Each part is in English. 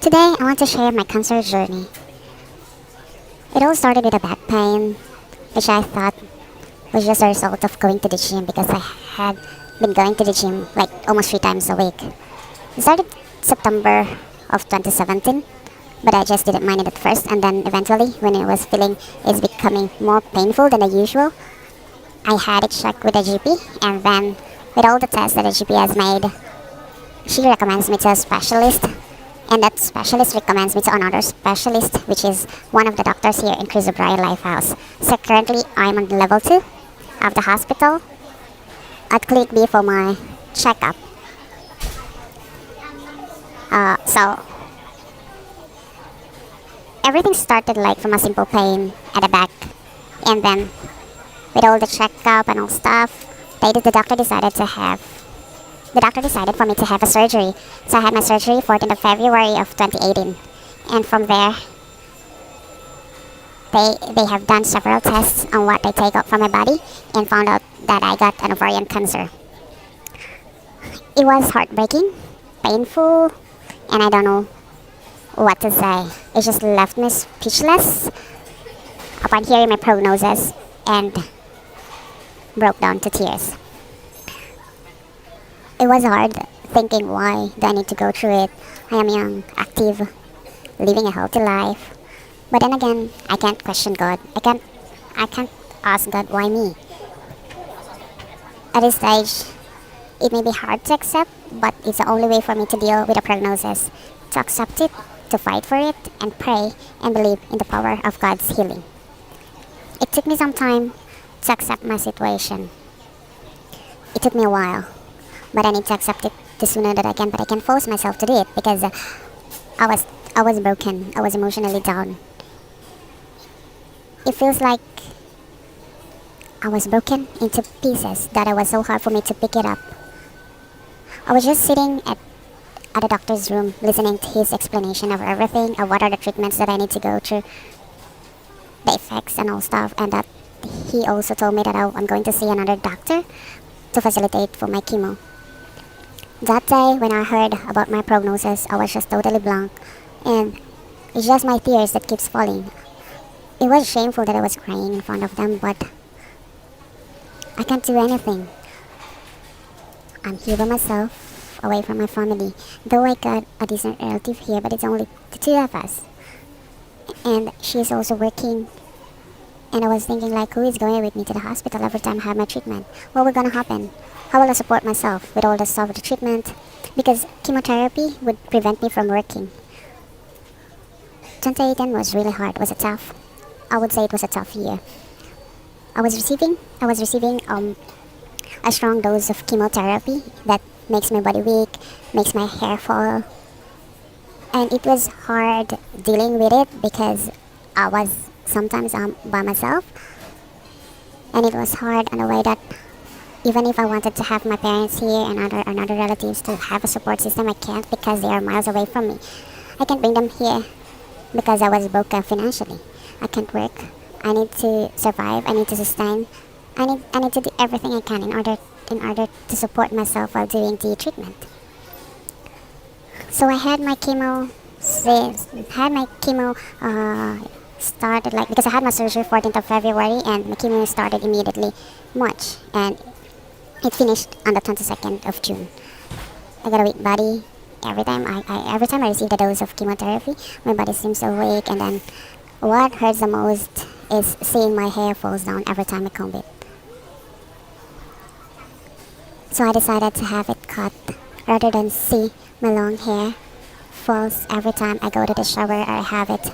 Today, I want to share my cancer journey. It all started with a back pain, which I thought was just a result of going to the gym because I had been going to the gym like almost 3 times a week. It started September of 2017, but I just didn't mind it at first, and then eventually, when I was feeling it's becoming more painful than the usual, I had it checked with a GP, and then with all the tests that the GP has made, she recommends me to a specialist, and that specialist recommends me to another specialist, which is one of the doctors here in Crisobrai Lifehouse. So currently, I'm on level 2 of the hospital at Clinic B for my checkup. So everything started like from a simple pain at the back, and then with all the checkup and all stuff, the doctor decided to have the doctor decided for me to have a surgery. So I had my surgery 14th of February of 2018. And from there, they have done several tests on what they take out from my body and found out that I got an ovarian cancer. It was heartbreaking, painful, and I don't know what to say. It just left me speechless upon hearing my prognosis and broke down to tears. It was hard thinking, why do I need to go through it? I am young, active, living a healthy life. But then again, I can't question God. I can't ask God, why me? At this stage, it may be hard to accept, but it's the only way for me to deal with a prognosis. To accept it, to fight for it, and pray and believe in the power of God's healing. It took me some time to accept my situation. It took me a while, but I need to accept it the sooner that I can. But I can force myself to do it because I was broken. I was emotionally down. It feels like I was broken into pieces that it was so hard for me to pick it up. I was just sitting at the doctor's room listening to his explanation of everything, of what are the treatments that I need to go through, the effects and all stuff, and that he also told me that I'm going to see another doctor to facilitate for my chemo. That day, when I heard about my prognosis, I was just totally blank, and it's just my tears that keeps falling. It was shameful that I was crying in front of them, but I can't do anything. I'm here by myself, away from my family. Though I got a decent relative here, but it's only the two of us. And she's also working. And I was thinking, like, who is going with me to the hospital every time I have my treatment? What will gonna happen? How will I support myself with all the stuff with the treatment? Because chemotherapy would prevent me from working. 2018 was really hard. Was it tough? I would say it was a tough year. I was receiving a strong dose of chemotherapy that makes my body weak, makes my hair fall. And it was hard dealing with it because I was sometimes by myself. And it was hard in a way that even if I wanted to have my parents here and other relatives to have a support system, I can't because they are miles away from me. I can't bring them here because I was broke financially. I can't work. I need to survive. I need to sustain. I need to do everything I can in order to support myself while doing the treatment. So I had my chemo. Started like because I had my surgery 14th of February and my chemo started immediately March and it finished on the 22nd of June. I got a weak body. Every time I received a dose of chemotherapy, my body seems so weak, and then what hurts the most is seeing my hair falls down every time I comb it. So I decided to have it cut rather than see my long hair falls every time I go to the shower or I have it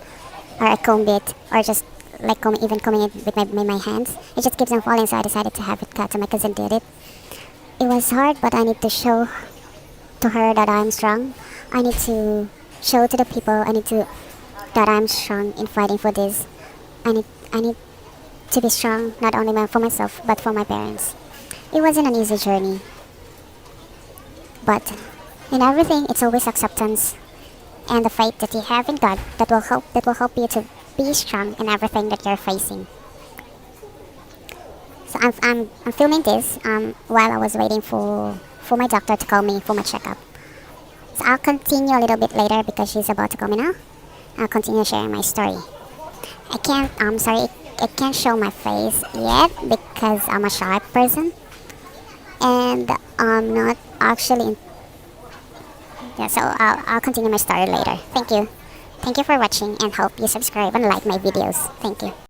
or I comb it or just like combing it with my hands. It just keeps on falling, so I decided to have it cut. So my cousin did it. It was hard, but I need to show to her that I'm strong. I need to show to the people that I'm strong in fighting for this. I need to be strong not only for myself but for my parents. It wasn't an easy journey, but in everything it's always acceptance and the faith that you have in God that will help you to be strong in everything that you're facing. So I'm filming this while I was waiting for my doctor to call me for my checkup. So I'll continue a little bit later because she's about to call me now. I'll continue sharing my story. I'm sorry, I can't show my face yet because I'm a shy person and I'm not actually in. Yeah, so I'll continue my story later. Thank you. Thank you for watching and hope you subscribe and like my videos. Thank you.